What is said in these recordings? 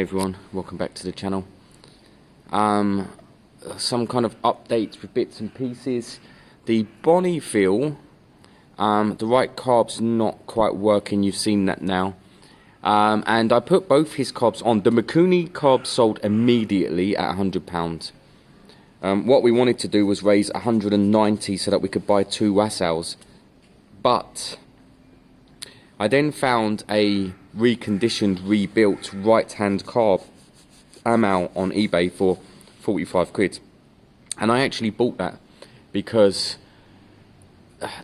Hi everyone, welcome back to the channel. Some kind of updates with bits and pieces. The Bonnie feel, the right carb's not quite working, you've seen that now. And I put both his carbs on. The Mikuni carb sold immediately at £100. What we wanted to do was raise 190 so that we could buy 2 Wassails. But I then found a reconditioned, rebuilt right-hand carb ammo on eBay for 45 quid. And I actually bought that because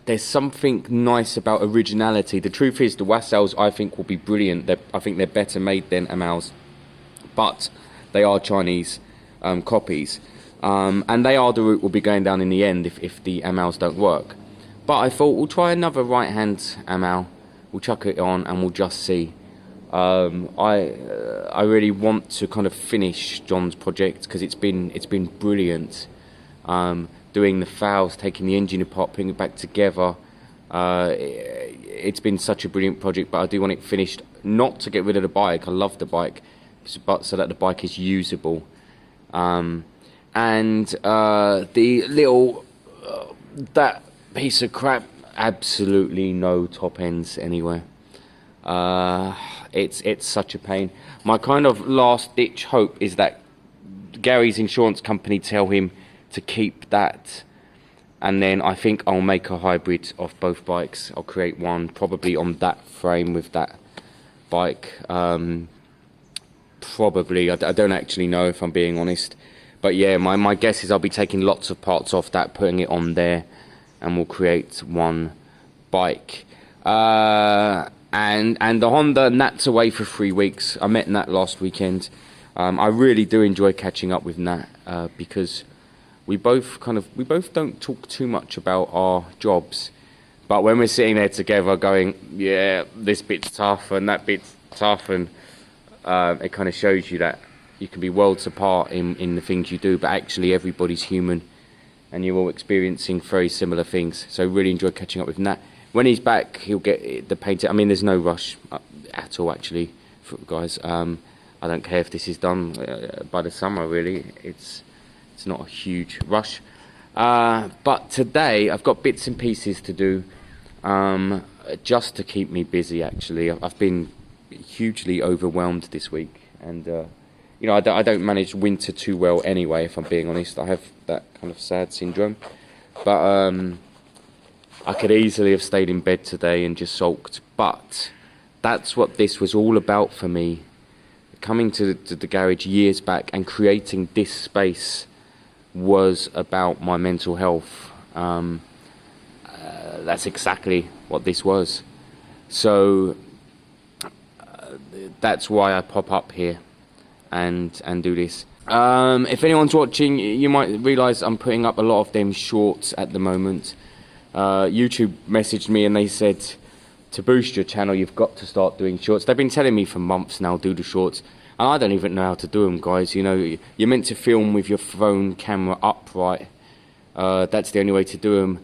there's something nice about originality. The truth is, the Wassails I think will be brilliant. I think they're better made than Amals, but they are Chinese copies. And they are the route we'll be going down in the end if the Amals don't work. But I thought we'll try another right-hand Amal. We'll chuck it on and we'll just see. I really want to kind of finish John's project because it's been brilliant. Doing the fouls, taking the engine apart, putting it back together. It's been such a brilliant project, but I do want it finished. Not to get rid of the bike. I love the bike, but so that the bike is usable. And the little that piece of crap. Absolutely no top ends anywhere. It's such a pain. My kind of last ditch hope is that Gary's insurance company tell him to keep that, and then I think I'll make a hybrid of both bikes. I'll create one probably on that frame with that bike. Probably, I don't actually know if I'm being honest, but yeah, my guess is I'll be taking lots of parts off that, putting it on there, and we'll create one bike. And the Honda, Nat's away for 3 weeks. I met Nat last weekend. I really do enjoy catching up with Nat because we both don't talk too much about our jobs, but when we're sitting there together going, yeah, this bit's tough and that bit's tough, and it kind of shows you that you can be worlds apart in the things you do, but actually everybody's human and you're all experiencing very similar things. So really enjoy catching up with Nat. When he's back, he'll get the painting. I mean, there's no rush at all, actually, for guys. I don't care if this is done by the summer, really. It's not a huge rush. But today, I've got bits and pieces to do just to keep me busy, actually. I've been hugely overwhelmed this week. And, you know, I don't manage winter too well anyway, if I'm being honest. I have that kind of sad syndrome. But I could easily have stayed in bed today and just sulked, but that's what this was all about for me. Coming to the garage years back and creating this space was about my mental health. That's exactly what this was. So that's why I pop up here and do this. If anyone's watching, you might realise I'm putting up a lot of them shorts at the moment. YouTube messaged me and they said, to boost your channel, you've got to start doing shorts. They've been telling me for months now, do the shorts. And I don't even know how to do them, guys. You know, you're meant to film with your phone camera upright. That's the only way to do them.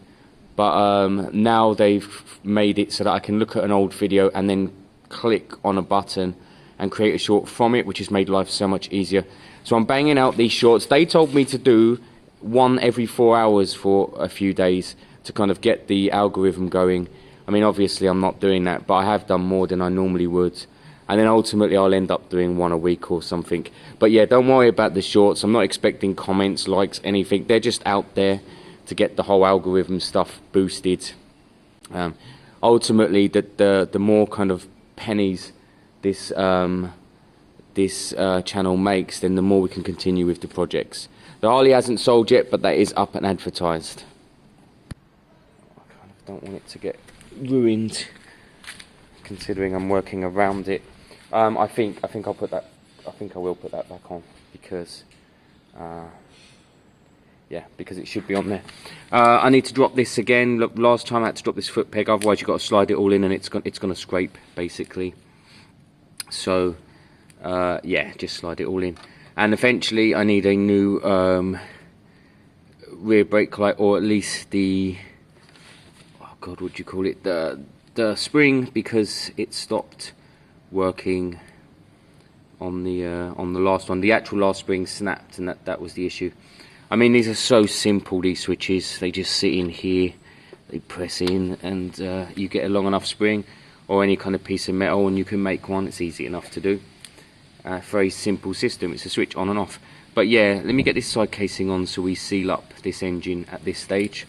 But now they've made it so that I can look at an old video and then click on a button and create a short from it, which has made life so much easier. So I'm banging out these shorts. They told me to do one every 4 hours for a few days to kind of get the algorithm going. I mean, obviously I'm not doing that, but I have done more than I normally would. And then ultimately I'll end up doing one a week or something. But yeah, don't worry about the shorts. I'm not expecting comments, likes, anything. They're just out there to get the whole algorithm stuff boosted. Ultimately, the more kind of pennies this channel makes, then the more we can continue with the projects. The Harley hasn't sold yet, but that is up and advertised. Don't want it to get ruined, considering I'm working around it. I think I'll put that. I think I will put that back on because, yeah, because it should be on there. I need to drop this again. Look, last time I had to drop this foot peg. Otherwise, you've got to slide it all in, and it's going to scrape basically. So, yeah, just slide it all in. And eventually, I need a new rear brake light, or at least the, oh god, what do you call it, the spring, because it stopped working on the last one. The actual last spring snapped, and that was the issue. I mean, these are so simple, these switches. They just sit in here, they press in, and you get a long enough spring or any kind of piece of metal, and you can make one. It's easy enough to do. Very simple system. It's a switch on and off. But yeah, let me get this side casing on so we seal up this engine at this stage.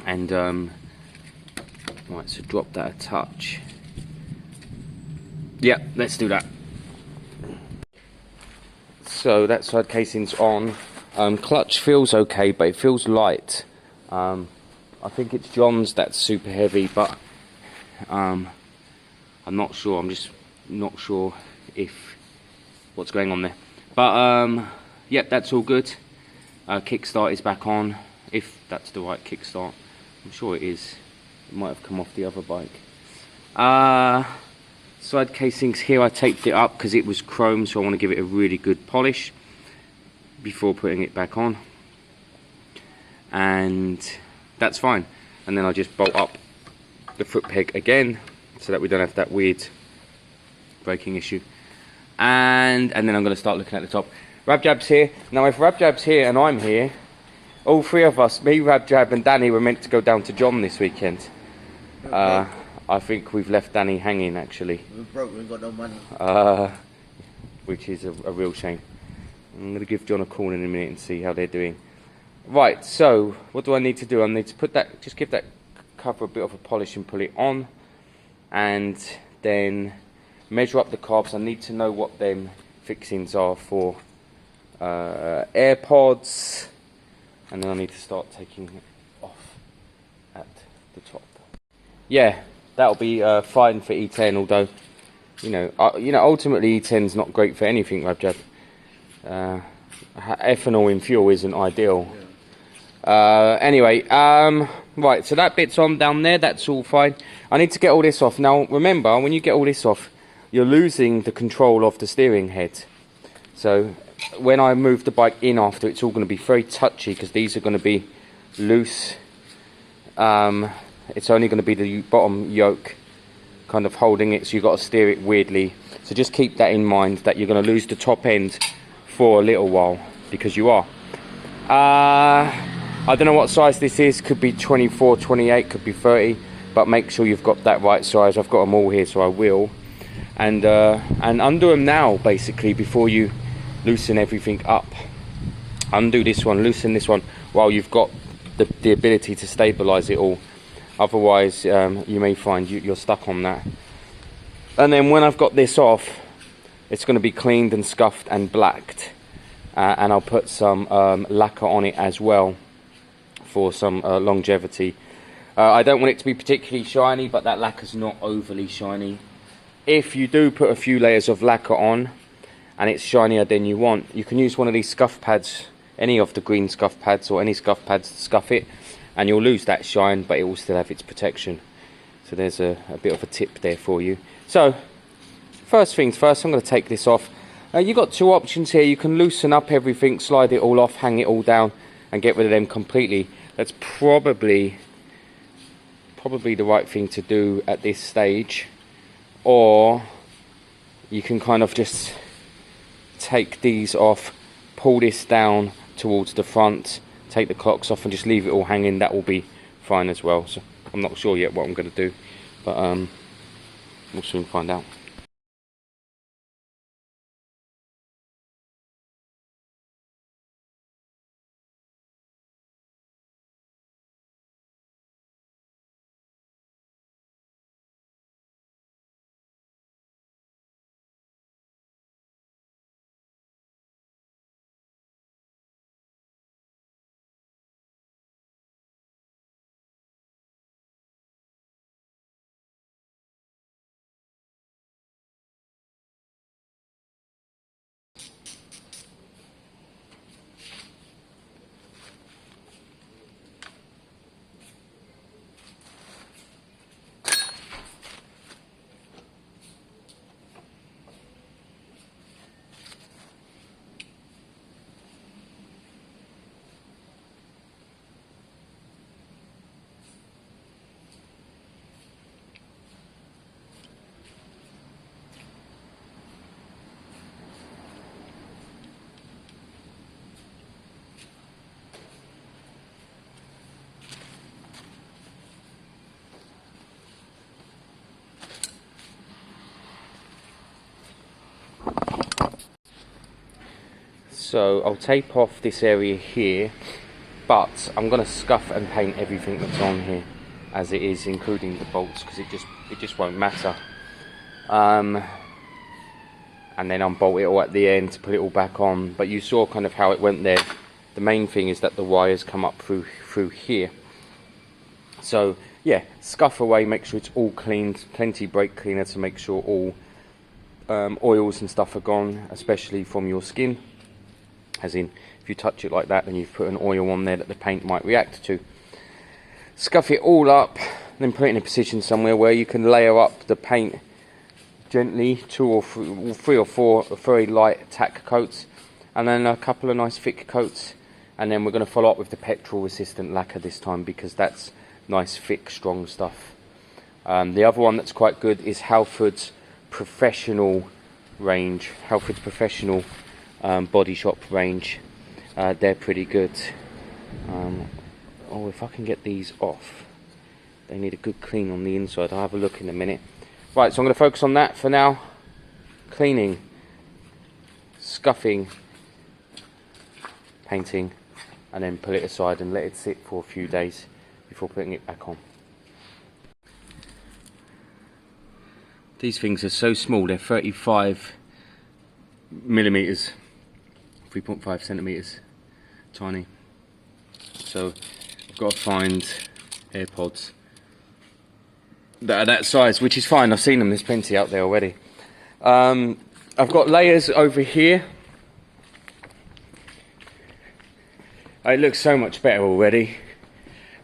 And right, so drop that a touch. Yeah, let's do that. So that side casing's on. Clutch feels okay, but it feels light. I think it's John's that's super heavy, but I'm not sure. I'm just not sure if what's going on there. But yep, that's all good. Kickstart is back on, if that's the right kickstart. I'm sure it is. It might have come off the other bike. Side casings here, I taped it up because it was chrome, so I want to give it a really good polish before putting it back on, and that's fine. And then I just bolt up the foot peg again so that we don't have that weird braking issue, and then I'm going to start looking at the top. Rabjab's here. Now if Rabjab's here and I'm here, all three of us, me, Rabjab and Danny, were meant to go down to John this weekend. I think we've left Danny hanging, actually. We're broke, we've got no money. Which is a real shame. I'm going to give John a call in a minute and see how they're doing. Right, so what do I need to do? I need to put that, just give that cover a bit of a polish and pull it on, and then measure up the carbs. I need to know what them fixings are for AirPods, and then I need to start taking it off at the top. Yeah, that'll be fine for E10, although you know, ultimately E10's not great for anything, Rabjab. Ethanol in fuel isn't ideal. Anyway, right, so that bit's on down there, that's all fine. I need to get all this off. Now remember, when you get all this off, you're losing the control of the steering head. So when I move the bike in after, it's all going to be very touchy because these are going to be loose. It's only going to be the bottom yoke kind of holding it, so you've got to steer it weirdly. So just keep that in mind, that you're going to lose the top end for a little while, because you are. I don't know what size this is, could be 24, 28, could be 30, but make sure you've got that right size. I've got them all here, so I will. And undo them now, basically, before you loosen everything up. Undo this one, loosen this one, while you've got the ability to stabilize it all. Otherwise, you may find you're stuck on that. And then when I've got this off, it's going to be cleaned and scuffed and blacked. And I'll put some lacquer on it as well for some longevity. I don't want it to be particularly shiny, but that lacquer's not overly shiny. If you do put a few layers of lacquer on and it's shinier than you want, you can use one of these scuff pads, any of the green scuff pads or any scuff pads to scuff it, and you'll lose that shine, but it will still have its protection. So there's a bit of a tip there for you. So first things first, I'm going to take this off. You've got two options here. You can loosen up everything, slide it all off, hang it all down, and get rid of them completely. That's probably the right thing to do at this stage. Or you can kind of just take these off, pull this down towards the front, take the clocks off and just leave it all hanging. That will be fine as well. So I'm not sure yet what I'm going to do, but we'll soon find out. So I'll tape off this area here, but I'm going to scuff and paint everything that's on here as it is, including the bolts, because it just won't matter. And then unbolt it all at the end to put it all back on. But you saw kind of how it went there. The main thing is that the wires come up through here. So yeah, scuff away, make sure it's all cleaned, plenty brake cleaner to make sure all oils and stuff are gone, especially from your skin. As in, if you touch it like that, then you've put an oil on there that the paint might react to. Scuff it all up, then put it in a position somewhere where you can layer up the paint gently, 2 or 3 or 4 very light tack coats, and then a couple of nice thick coats, and then we're going to follow up with the petrol resistant lacquer this time, because that's nice thick strong stuff. The other one that's quite good is Halford's Professional range, Halford's Professional body shop range. They're pretty good. Oh, if I can get these off, they need a good clean on the inside. I'll have a look in a minute. Right, so I'm going to focus on that for now. Cleaning, scuffing, painting, and then pull it aside and let it sit for a few days before putting it back on. These things are so small, they're 35 millimeters, 3.5 centimeters, tiny. So I've got to find AirPods that are that size, which is fine. I've seen them, there's plenty out there already. I've got layers over here. It looks so much better already.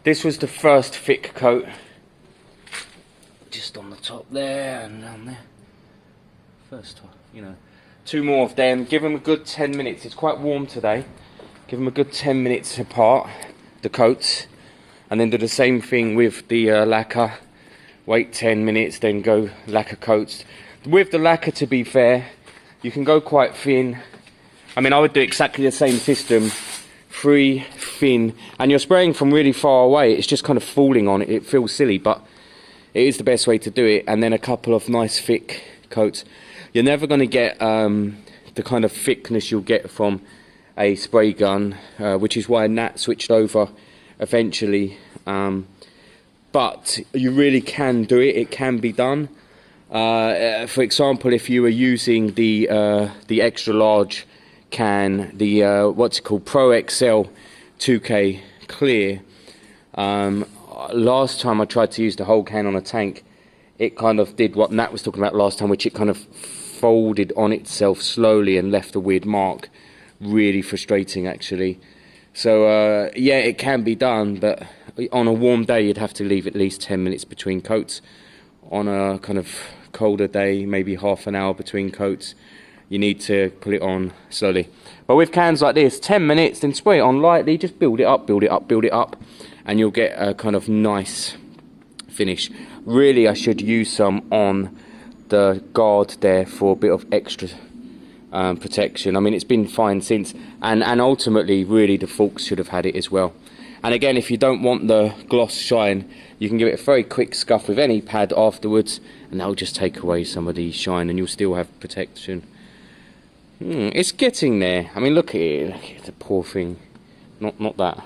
This was the first thick coat, just on the top there and down there. First, you know, 2 more of them. Give them a good 10 minutes. It's quite warm today. Give them a good 10 minutes apart, the coats, and then do the same thing with the lacquer. Wait 10 minutes, then go lacquer coats. With the lacquer, to be fair, you can go quite thin. I mean, I would do exactly the same system. 3 thin, and you're spraying from really far away. It's just kind of falling on it. It feels silly, but it is the best way to do it. And then a couple of nice thick coats. You're never going to get the kind of thickness you'll get from a spray gun, which is why Nat switched over eventually. But you really can do it. It can be done. For example, if you were using the extra large can, the what's it called, Pro XL 2K clear. Last time I tried to use the whole can on a tank, it kind of did what Nat was talking about last time, which it kind of folded on itself slowly and left a weird mark. Really frustrating, actually. So yeah, it can be done, but on a warm day you'd have to leave at least 10 minutes between coats. On a kind of colder day, maybe half an hour between coats. You need to put it on slowly. But with cans like this, 10 minutes, then spray it on lightly, just build it up, build it up, build it up, and you'll get a kind of nice finish. Really, I should use some on the guard there for a bit of extra protection. I mean, it's been fine since, and ultimately, really, the forks should have had it as well. And again, if you don't want the gloss shine, you can give it a very quick scuff with any pad afterwards, and that'll just take away some of the shine, and you'll still have protection. It's getting there. I mean, look at it. Look at the poor thing. Not that.